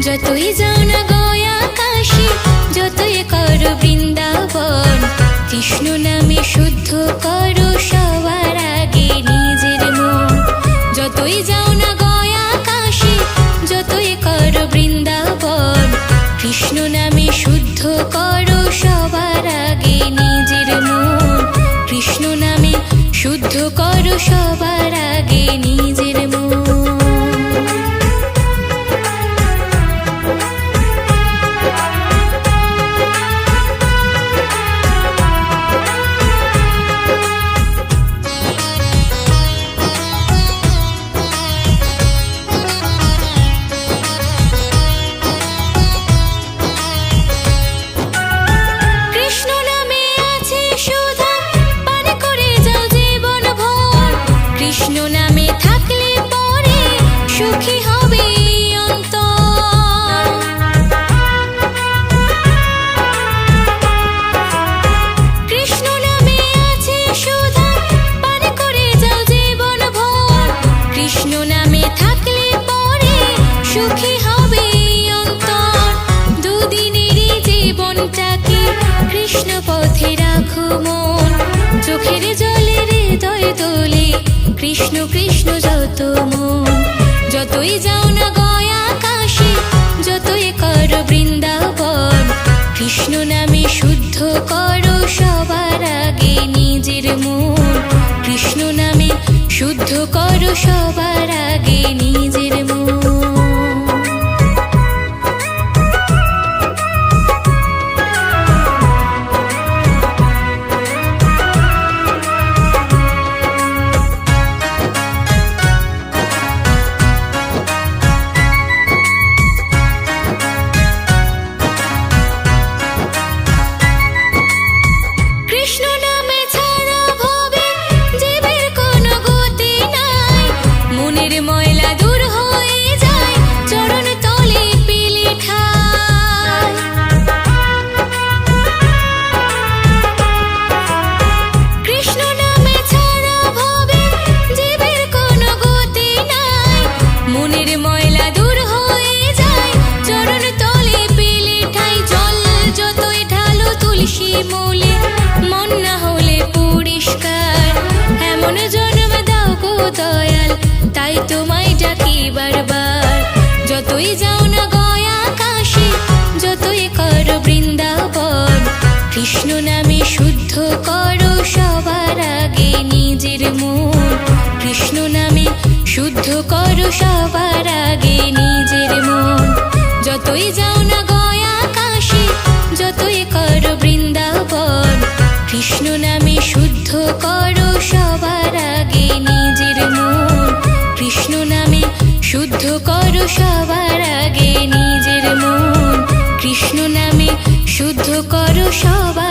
যতই যাও না গয়া কাশী, যতই করো বৃন্দাবন, কৃষ্ণ নামে শুদ্ধ করো সবার আগে নিজের মন। যতই যাও না গয়া কাশী, যতই করো বৃন্দাবন, কৃষ্ণ নামে শুদ্ধ করো সবার আগে নিজের মন। কৃষ্ণ নামে শুদ্ধ করো সবার আগে নিজের মন। কৃষ্ণ নামে থাকলে পরে সুখী হবে অন্তর। কৃষ্ণ নামে আছে সুধা, পান করে যাও জীবন ভর। কৃষ্ণ নামে থাকলে পরে সুখী হবে অন্তর। দুদিনেরই জীবনটাকে কৃষ্ণ পথে রাখো মন। চোখের জলে হৃদয় তোলে কৃষ্ণ কৃষ্ণ যত মন। যতই যাও না গয়া কাশী, যতই করো বৃন্দাবন, কৃষ্ণ নামে শুদ্ধ করো সবার আগে নিজের মন। কৃষ্ণ নামে শুদ্ধ করো সবার আগে নিজের মন। ময়লা দূর হয়ে যায় চরণ তলে পেলে ঠাই। কৃষ্ণ নামে ছাড়া ভবে জীবের কোনো গতি নাই। মনের ময়লা দূর হয়ে যায় চরণ তলে পেলে ঠাই। জল যতই ঢালো তুলসী মূলে, মন না হলে পরিষ্কার। এমন জন্ম দাও গো দয়াল, তাই তোমায় ডাকি বারবার। যতই যাও না গয়া কাশী, যতই করো বৃন্দাবন, কৃষ্ণ নামে শুদ্ধ করো সবার আগে নিজের মন। কৃষ্ণ নামে শুদ্ধ করো সবার আগে নিজের মন। যতই যাও না গয়া কাশী, যতই করো বৃন্দাবন, কৃষ্ণ নামে শুদ্ধ করো সবার আগে নিজের মন। কৃষ্ণ নামে শুদ্ধ করো সবার আগে নিজের মন। কৃষ্ণ নামে শুদ্ধ করো সবার